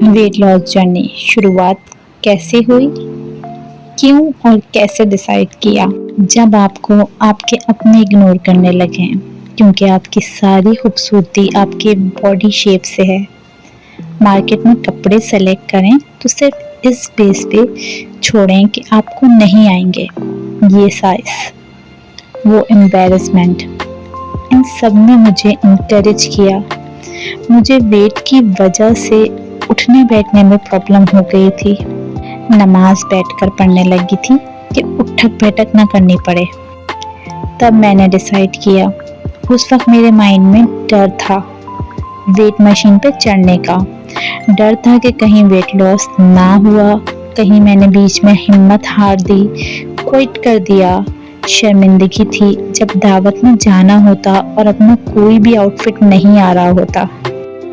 Weight loss journey शुरुआत कैसे हुई, क्यों और कैसे डिसाइड किया? जब आपको आपके अपने इग्नोर करने लगे क्योंकि आपकी सारी खूबसूरती आपके बॉडी शेप से है। मार्केट में कपड़े सेलेक्ट करें तो सिर्फ इस बेस पे छोड़ें कि आपको नहीं आएंगे। ये साइज, वो एम्बैरेसमेंट, इन सब ने मुझे इनकरेज किया। मुझे वेट की वजह से उठने बैठने में प्रॉब्लम हो गई थी। नमाज बैठकर पढ़ने लगी थी कि उठक बैठक ना करनी पड़े। तब मैंने डिसाइड किया। उस वक्त मेरे माइंड में डर था, वेट मशीन पे चढ़ने का डर था कि कहीं वेट लॉस ना हुआ, कहीं मैंने बीच में हिम्मत हार दी, क्विट कर दिया। शर्मिंदगी थी जब दावत में जाना होता और अपना कोई भी आउटफिट नहीं आ रहा होता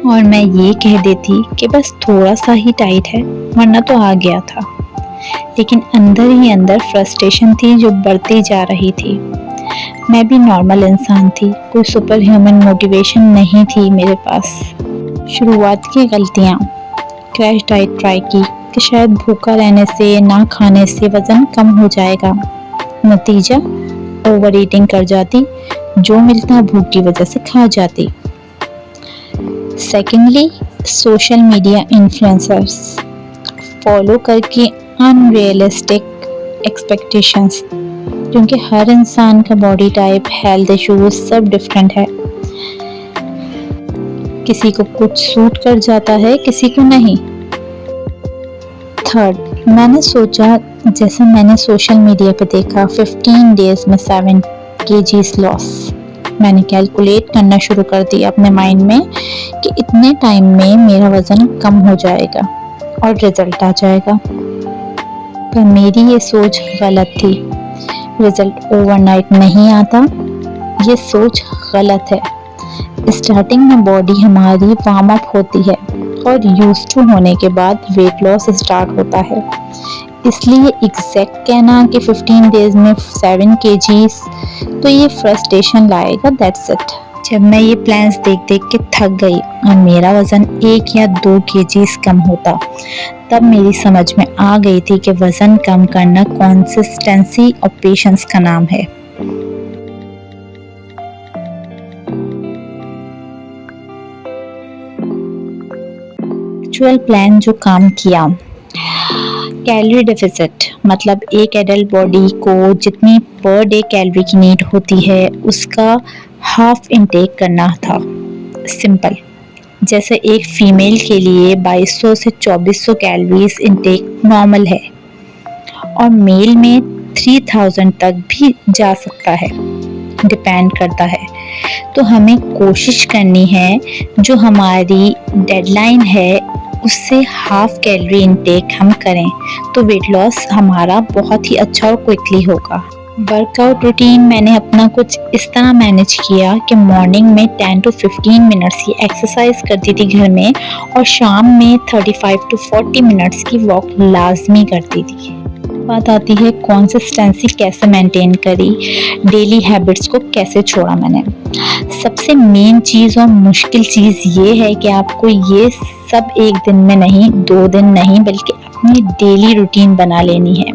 और मैं ये कह देती कि बस थोड़ा सा ही टाइट है, वरना तो आ गया था। लेकिन अंदर ही अंदर फ्रस्ट्रेशन थी जो बढ़ती जा रही थी। मैं भी नॉर्मल इंसान थी, कोई सुपर ह्यूमन मोटिवेशन नहीं थी मेरे पास। शुरुआत की गलतियाँ, क्रैश डाइट ट्राई की कि शायद भूखा रहने से, ना खाने से वज़न कम हो जाएगा। नतीजा, ओवर ईटिंग कर जाती, जो मिलता भूख की वजह से खा जाती। Secondly, social media influencers follow करके अनरियलिस्टिक एक्सपेक्टेशंस, क्योंकि हर इंसान का बॉडी टाइप, हेल्थ इश्यूज सब डिफरेंट है। किसी को कुछ सूट कर जाता है, किसी को नहीं। थर्ड, मैंने सोचा, जैसे मैंने सोशल मीडिया पे देखा 15 डेज में 7 kg लॉस। मैंने कैलकुलेट करना शुरू कर दिया अपने माइंड में कि इतने टाइम में मेरा वज़न कम हो जाएगा और रिजल्ट आ जाएगा। पर मेरी ये सोच गलत थी। रिजल्ट ओवरनाइट नहीं आता, ये सोच गलत है। स्टार्टिंग में बॉडी हमारी वार्म अप होती है और यूज्ड टू होने के बाद वेट लॉस स्टार्ट होता है। इसलिए एग्जैक्ट कहना कि 15 डेज में 7 kg, तो ये फ्रस्ट्रेशन लाएगा, दैट्स इट। जब मैं ये प्लान्स देख देख के थक गई और मेरा वज़न 1 या 2 kg कम होता, तब मेरी समझ में आ गई थी कि वज़न कम करना कंसिस्टेंसी और पेशेंस का नाम है। एक्चुअल प्लान जो काम किया, कैलोरी डेफिसिट, मतलब एक एडल्ट बॉडी को जितनी पर डे कैलोरी की नीड होती है उसका हाफ इनटेक करना था। सिंपल, जैसे एक फीमेल के लिए 2200 से 2400 कैलोरीज इनटेक नॉर्मल है और मेल में 3000 तक भी जा सकता है, डिपेंड करता है। तो हमें कोशिश करनी है जो हमारी डेडलाइन है उससे हाफ कैलोरी इनटेक हम करें तो वेट लॉस हमारा बहुत ही अच्छा और क्विकली होगा। वर्कआउट रूटीन मैंने अपना कुछ इस तरह मैनेज किया कि मॉर्निंग में 10 to 15 मिनट्स की एक्सरसाइज करती थी घर में और शाम में 35 to 40 मिनट्स की वॉक लाजमी करती थी। बात आती है कंसिस्टेंसी कैसे मेंटेन करी, डेली हैबिट्स को कैसे छोड़ा मैंने। सबसे मेन चीज़ और मुश्किल चीज़ ये है कि आपको ये सब एक दिन में नहीं, 2 दिन नहीं, बल्कि अपनी डेली रूटीन बना लेनी है।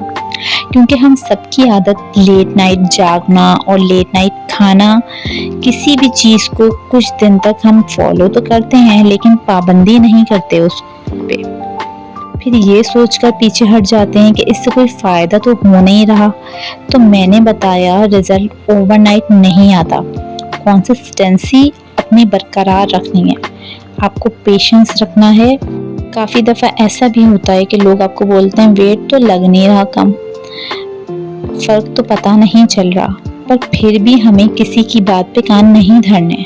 क्योंकि हम सबकी आदत लेट नाइट जागना और लेट नाइट खाना, किसी भी चीज़ को कुछ दिन तक हम फॉलो तो करते हैं लेकिन पाबंदी नहीं करते उस पे। फिर ये सोचकर पीछे हट जाते हैं कि इससे कोई फ़ायदा तो हो नहीं रहा। तो मैंने बताया, रिजल्ट ओवरनाइट नहीं आता, कंसिस्टेंसी अपनी बरकरार रखनी है, आपको पेशेंस रखना है। काफ़ी दफ़ा ऐसा भी होता है कि लोग आपको बोलते हैं वेट तो लग नहीं रहा कम, फ़र्क तो पता नहीं चल रहा, पर फिर भी हमें किसी की बात पे कान नहीं धरने,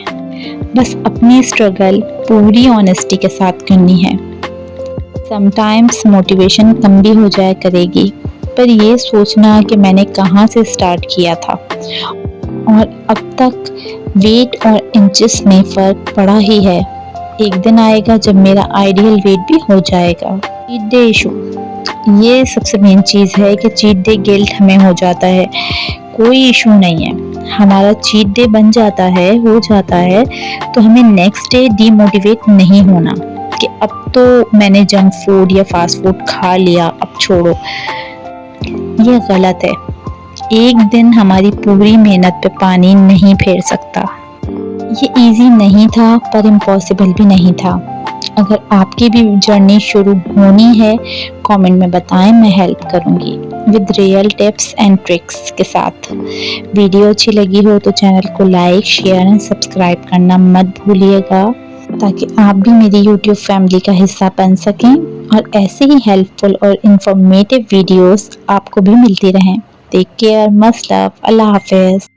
बस अपनी स्ट्रगल पूरी ऑनेस्टी के साथ करनी है। समटाइम्स मोटिवेशन कम भी हो जाया करेगी, पर ये सोचना कि मैंने कहाँ से स्टार्ट किया था और अब तक वेट और इंचेस में फ़र्क पड़ा ही है। एक दिन आएगा जब मेरा आइडियल वेट भी हो जाएगा। चीट डे इशू, ये सबसे मेन चीज़ है कि चीट डे गिल्ट हमें हो जाता है। कोई इशू नहीं है, हमारा चीट डे बन जाता है, हो जाता है, तो हमें नेक्स्ट डे डीमोटिवेट नहीं होना कि अब तो मैंने जंक फूड या फास्ट फूड खा लिया, अब छोड़ो। ये गलत है। एक दिन हमारी पूरी मेहनत पे पानी नहीं फेर सकता। ये इजी नहीं था पर इम्पॉसिबल भी नहीं था। अगर आपकी भी जर्नी शुरू होनी है, कमेंट में बताएं, मैं हेल्प करूंगी with real tips and tricks के साथ। वीडियो अच्छी लगी हो तो चैनल को लाइक, शेयर एंड सब्सक्राइब करना मत भूलिएगा, ताकि आप भी मेरी यूट्यूब फैमिली का हिस्सा बन सकें और ऐसे ही हेल्पफुल और इंफॉर्मेटिव वीडियोस आपको भी मिलती रहें। टेक केयर, मस्ट लव, अल्लाह हाफिज़।